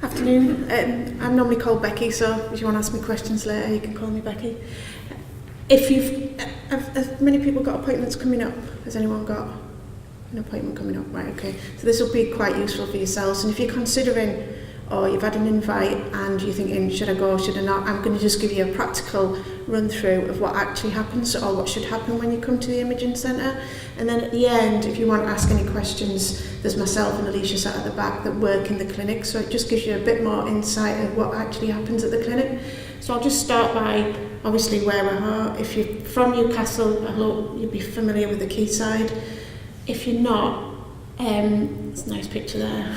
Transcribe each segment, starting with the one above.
Afternoon. I'm normally called Becky, so if you want to ask me questions later, you can call me Becky. Have many people got appointments coming up? Has anyone got an appointment coming up? Right, okay. So this will be quite useful for yourselves. And if you're considering, or you've had an invite and you're thinking, should I go, should I not? I'm going to just give you a practical run through of what actually happens or what should happen when you come to the imaging centre. And then at the end, if you want to ask any questions, there's myself and Alicia sat at the back that work in the clinic. So it just gives you a bit more insight of what actually happens at the clinic. So I'll just start by obviously where we are. If you're from Newcastle, I hope you'll be familiar with the quayside. If you're not, it's a nice picture there.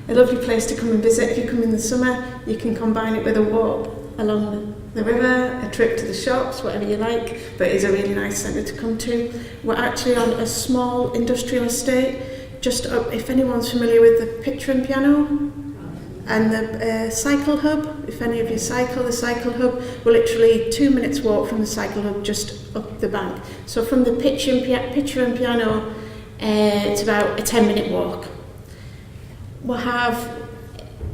A lovely place to come and visit. If you come in the summer, you can combine it with a walk along the river, a trip to the shops, whatever you like, but it's a really nice centre to come to. We're actually on a small industrial estate, just up, if anyone's familiar with the picture and piano, and the cycle hub. If any of you cycle, the cycle hub, we're literally 2 minutes walk from the cycle hub just up the bank. So from the picture and piano, it's about a 10-minute walk. We'll have,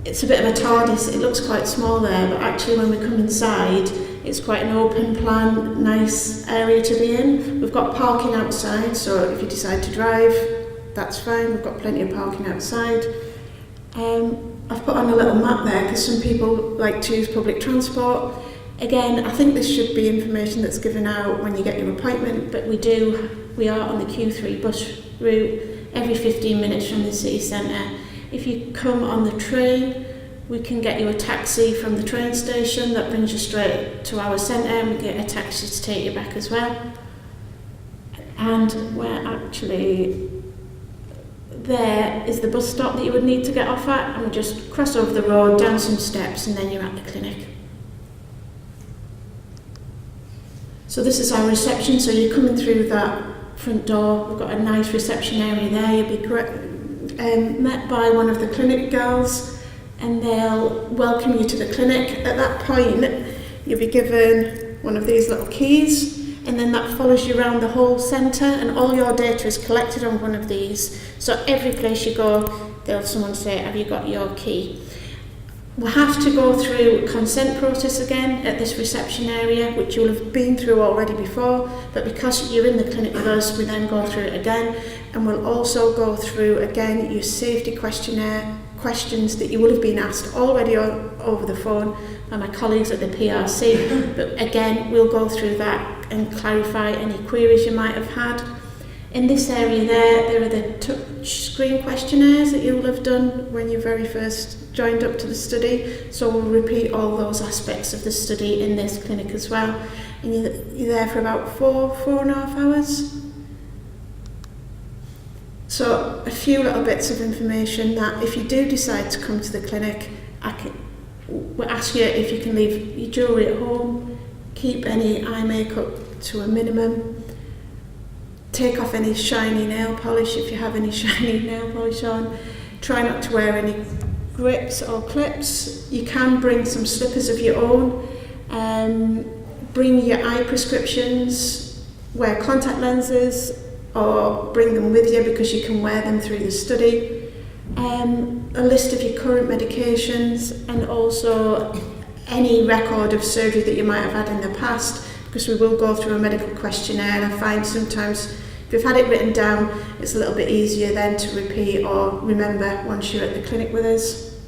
it's a bit of a TARDIS, it looks quite small there, but actually when we come inside, it's quite an open plan, nice area to be in. We've got parking outside, so if you decide to drive, that's fine, we've got plenty of parking outside. I've put on a little map there because some people like to use public transport. Again, I think this should be information that's given out when you get your appointment, but we are on the Q3 bus route every 15 minutes from the city centre. If you come on the train, we can get you a taxi from the train station that brings you straight to our centre, and we get a taxi to take you back as well. And we're actually, there is the bus stop that you would need to get off at, and we just cross over the road, down some steps, and then you're at the clinic. So this is our reception, so you're coming through that front door, we've got a nice reception area there, you'll be met by one of the clinic girls, and they'll welcome you to the clinic. At that point, you'll be given one of these little keys, and then that follows you around the whole centre, and all your data is collected on one of these. So every place you go, they'll have someone say, have you got your key? We'll have to go through a consent process again at this reception area, which you'll have been through already before, but because you're in the clinic with us, we then go through it again, and we'll also go through again your safety questionnaire, questions that you will have been asked already over the phone by my colleagues at the PRC, but again, we'll go through that and clarify any queries you might have had. In this area there are the touch screen questionnaires that you will have done when you very first joined up to the study, so we'll repeat all those aspects of the study in this clinic as well. And you're there for about four and a half hours. So a few little bits of information that if you do decide to come to the clinic, we'll ask you if you can leave your jewellery at home, keep any eye makeup to a minimum, take off any shiny nail polish if you have any shiny nail polish on, try not to wear any grips or clips. You can bring some slippers of your own, bring your eye prescriptions, wear contact lenses, or bring them with you because you can wear them through the study, a list of your current medications, and also any record of surgery that you might have had in the past, because we will go through a medical questionnaire, and I find sometimes if you've had it written down, it's a little bit easier then to repeat or remember once you're at the clinic with us.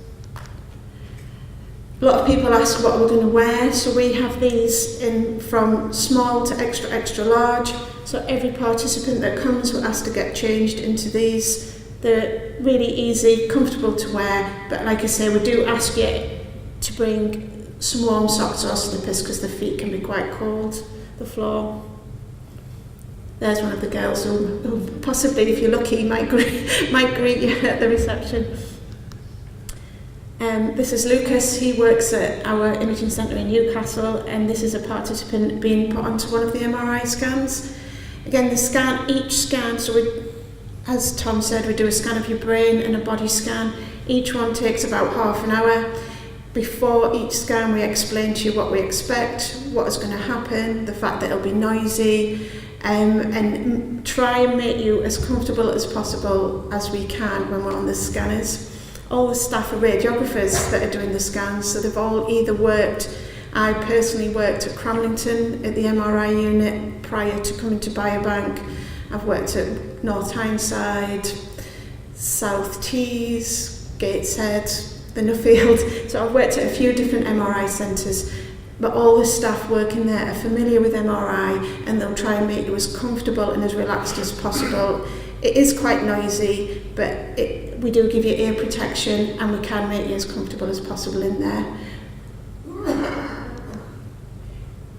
A lot of people ask what we're going to wear, so we have these in from small to extra large. So every participant that comes will ask to get changed into these. They're really easy, comfortable to wear, but like I say, we do ask you to bring some warm socks or slippers because the feet can be quite cold, the floor. There's one of the girls who possibly, if you're lucky, might greet you at the reception. This is Lucas. He works at our imaging centre in Newcastle, and this is a participant being put onto one of the MRI scans. Again, each scan, so as Tom said, we do a scan of your brain and a body scan. Each one takes about half an hour. Before each scan, we explain to you what we expect, what is going to happen, the fact that it'll be noisy, and try and make you as comfortable as possible as we can when we're on the scanners. all the staff are radiographers that are doing the scans, so they've all either worked, I personally worked at Cramlington at the MRI unit prior to coming to Biobank. I've worked at North Tyneside, South Tees, Gateshead, the Nuffield, so I've worked at a few different MRI centres, but all the staff working there are familiar with MRI and they'll try and make you as comfortable and as relaxed as possible. It is quite noisy, but we do give you ear protection and we can make you as comfortable as possible in there.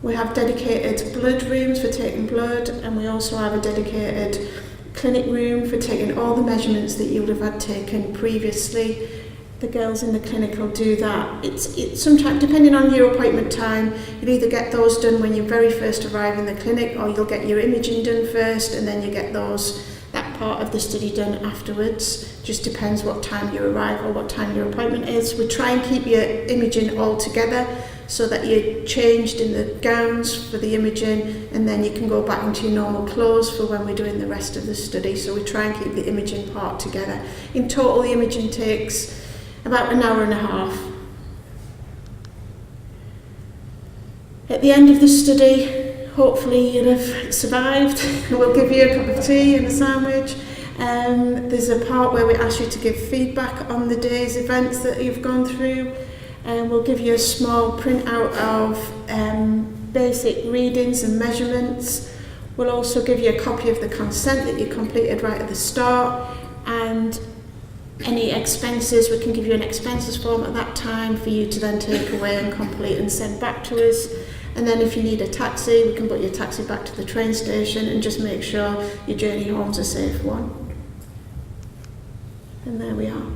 We have dedicated blood rooms for taking blood, and we also have a dedicated clinic room for taking all the measurements that you would have had taken previously. The girls in the clinic will do that. It's sometimes, depending on your appointment time, you'll either get those done when you very first arrive in the clinic, or you'll get your imaging done first and then you get that part of the study done afterwards. Just depends what time you arrive or what time your appointment is. We try and keep your imaging all together so that you're changed in the gowns for the imaging, and then you can go back into your normal clothes for when we're doing the rest of the study. So we try and keep the imaging part together. In total, the imaging takes about an hour and a half. At the end of the study, hopefully you'll have survived. We'll give you a cup of tea and a sandwich. There's a part where we ask you to give feedback on the day's events that you've gone through. We'll give you a small printout of basic readings and measurements. We'll also give you a copy of the consent that you completed right at the start, and any expenses, we can give you an expenses form at that time for you to then take away and complete and send back to us. And then if you need a taxi, we can put your taxi back to the train station and just make sure your journey home's a safe one. And there we are.